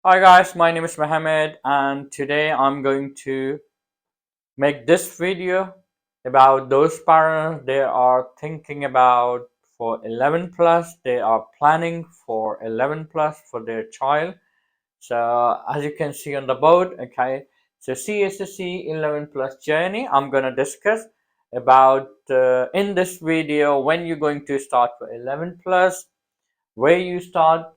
Hi guys, my name is Mohammed and today I'm going to make this video about those parents they are thinking about for 11 plus, they are planning for 11 plus for their child. So as you can see on the board, okay, so CSSE 11 plus journey I'm going to discuss about in this video when you're going to start for 11 plus, where you start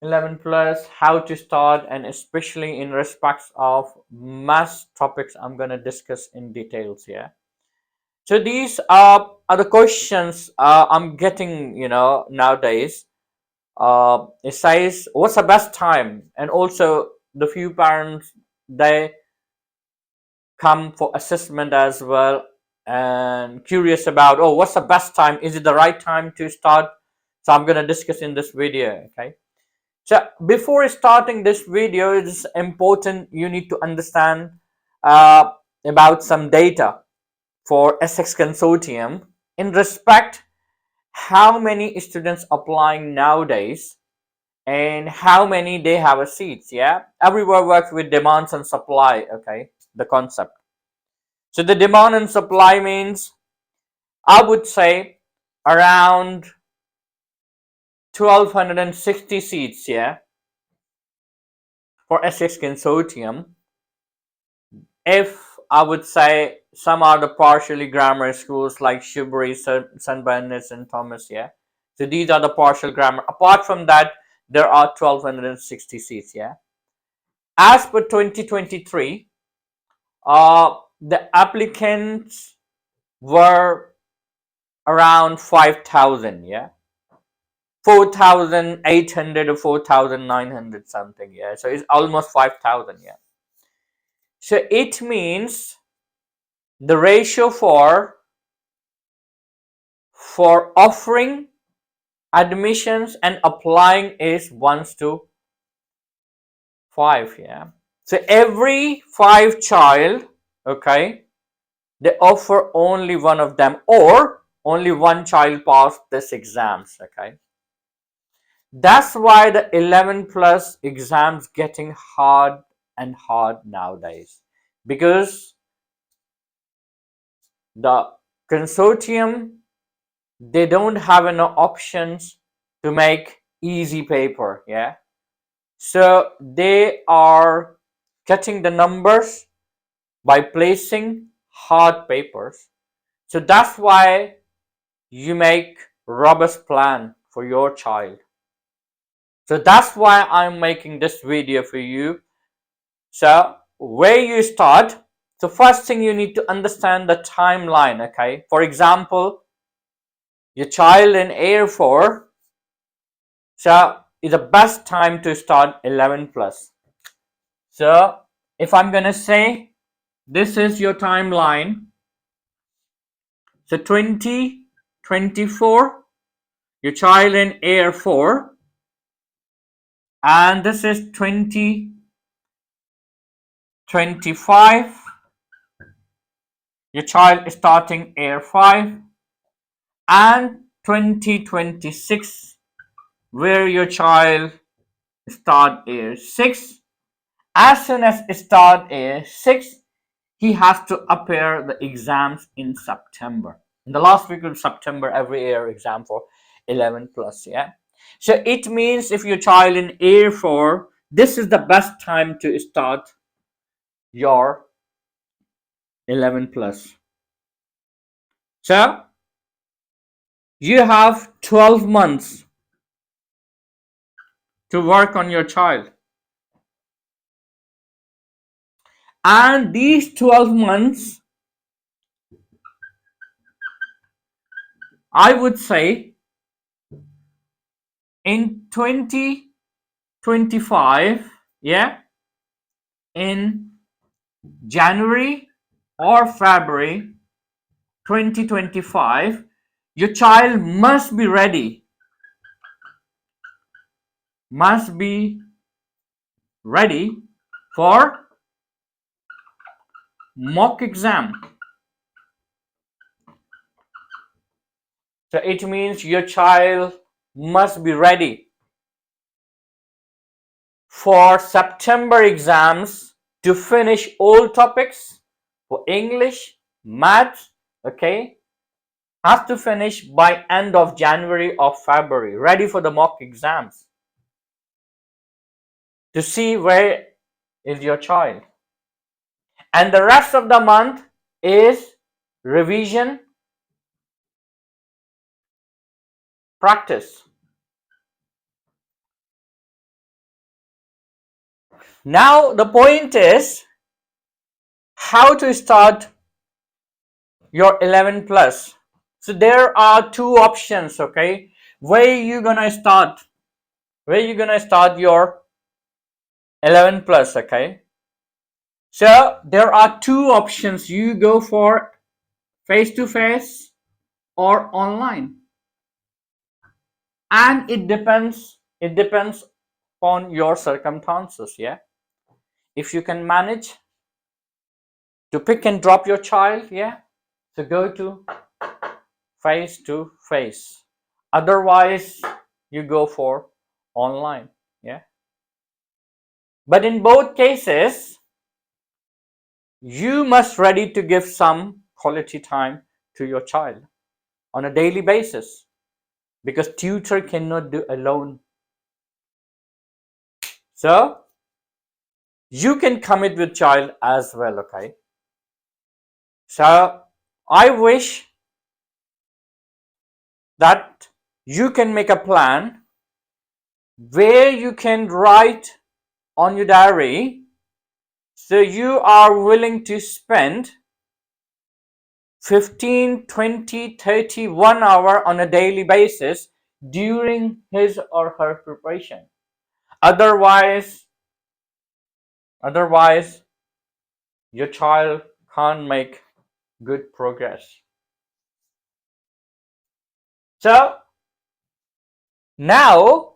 11 plus, how to start, and especially in respects of math topics I'm going to discuss in details here. So these are the questions I'm getting, nowadays. It says what's the best time, and also the few parents they come for assessment as well and curious about, oh, what's the best time, is it the right time to start? So I'm going to discuss in this video. Okay, so before starting this video, it's important you need to understand uh, about some data for Essex Consortium in respect how many students applying nowadays and how many they have a seats. Yeah, everywhere works with demands and supply. Okay, the concept. So the demand and supply means I would say around 1260 seats. Yeah, for Essex Consortium. If I would say some are the partially grammar schools like Shrewsbury, St. Bernard's, and Thomas, yeah. So these are the partial grammar. Apart from that, there are 1260 seats, yeah. As per 2023, the applicants were around 5,000, yeah. 4,800 or 4,900 something, yeah. So it's almost 5,000, yeah. So it means the ratio for offering admissions and applying is 1:5. Yeah, so every 5 child, okay, they offer only one of them or only one child passed this exams. Okay, that's why the 11 plus exams getting hard and hard nowadays, because the consortium they don't have enough options to make easy paper. Yeah, so they are cutting the numbers by placing hard papers. So that's why you make robust plan for your child. So that's why I'm making this video for you. So where you start, so first thing you need to understand the timeline. Okay, for example, your child in Air 4, so is the best time to start 11 plus. So if I'm gonna say this is your timeline, so 2024, your child in Air 4, and this is 2025, your child is starting Air 5, and 2026, where your child start Air 6. As soon as start Air 6, he has to appear the exams in September. In the last week of September, every year exam for 11 plus, yeah. So it means if your child in Air 4, this is the best time to start your 11 plus. So you have 12 months to work on your child. And these 12 months, I would say in 2025, yeah, in January or February 2025, your child must be ready for mock exam. So it means your child must be ready for September exams to finish all topics for English, maths, okay, has to finish by end of January or February, ready for the mock exams to see where is your child. And the rest of the month is revision, practice. Now the point is how to start your 11 plus. So there are two options, okay? Where you gonna start? Where you gonna start your 11 plus, okay? So there are two options. You go for face to face or online, and it depends on your circumstances. Yeah, if you can manage to pick and drop your child, yeah, so go to face to face. Otherwise you go for online. Yeah, but in both cases you must ready to give some quality time to your child on a daily basis, because tutor cannot do alone. So you can commit with child as well, okay? So I wish that you can make a plan where you can write on your diary, so you are willing to spend 15, 20, 30, 1 hour on a daily basis during his or her preparation. Otherwise your child can't make good progress. So now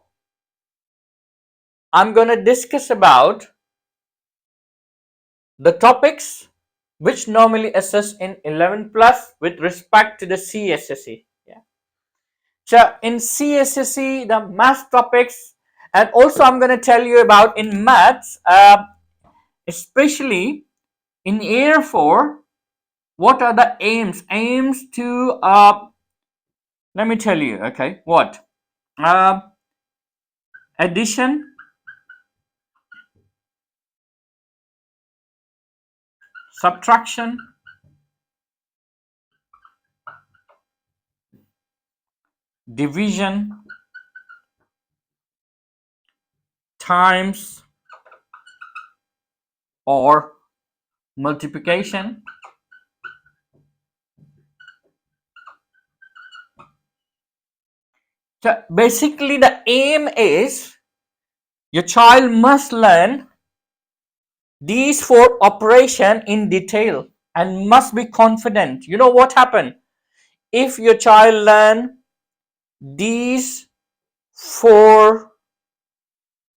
I'm going to discuss about the topics which normally assess in 11 plus with respect to the CSSE. Yeah. So in CSSE, the math topics, and also I'm going to tell you about in maths, especially in Air 4, what are the aims? Aims to, let me tell you, okay, what? Uh, Addition, subtraction, division, times, or multiplication. So basically the aim is your child must learn these four operation in detail and must be confident. You know what happened? If your child learn these four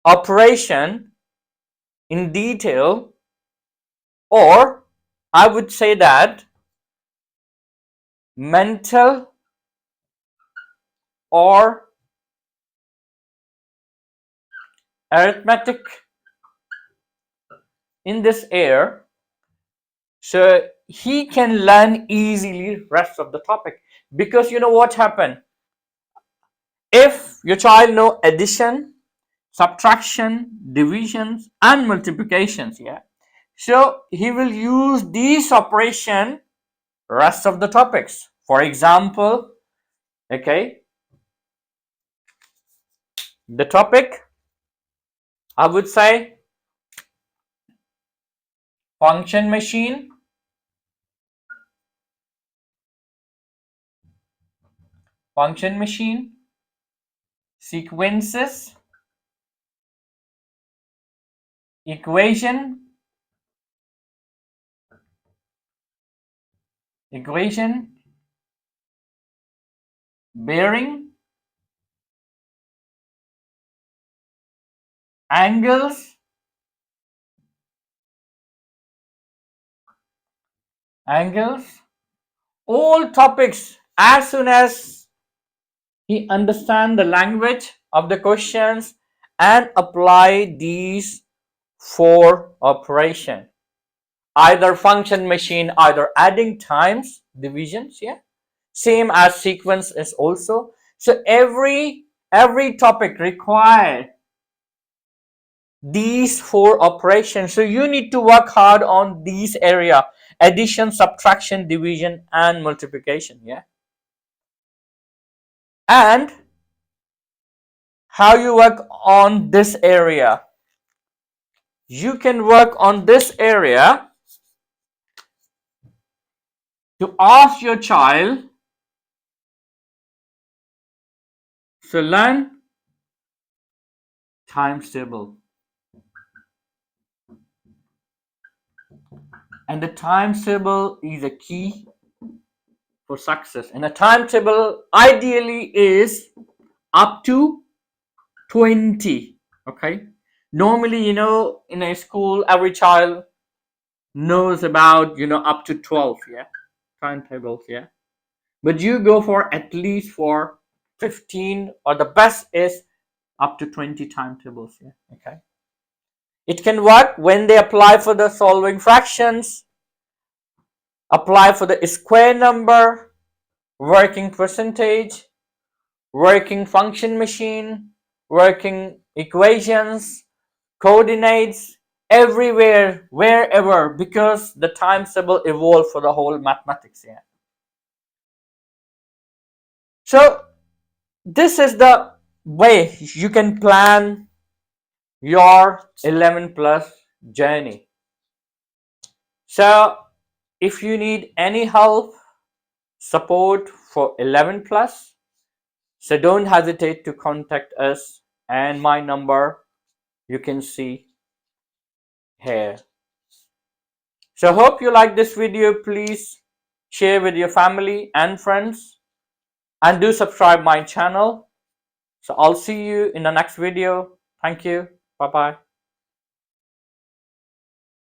operation in detail, or I would say that mental or arithmetic in this area, so he can learn easily rest of the topic. Because you know what happened, if your child know addition, subtraction, divisions and multiplications, yeah, so he will use these operation rest of the topics. For example, okay, the topic I would say function machine, function machine, sequences, equation, equation, bearing, angles, angles, all topics. As soon as he understand the language of the questions and apply these four operations. Either function machine, either adding times divisions, yeah, same as sequence is also. So every topic require these four operations, so you need to work hard on these area: addition, subtraction, division, and multiplication. Yeah. And how you work on this area? You can work on this area to ask your child, so learn times table. And the times table is a key for success. And a timetable ideally is up to 20. Okay. Normally, in a school, every child knows about, up to 12. Yeah. Timetables. Yeah. But you go for at least for 15, or the best is up to 20 timetables. Yeah. Okay. It can work when they apply for the solving fractions, apply for the square number, working percentage, working function machine, working equations, coordinates, everywhere, wherever, because the times table evolved for the whole mathematics here. So this is the way you can plan your 11 plus journey. So if you need any help, support for 11 plus, so don't hesitate to contact us, and my number you can see here. So hope you like this video. Please share with your family and friends, and do subscribe my channel. So I'll see you in the next video. Thank you. Bye bye.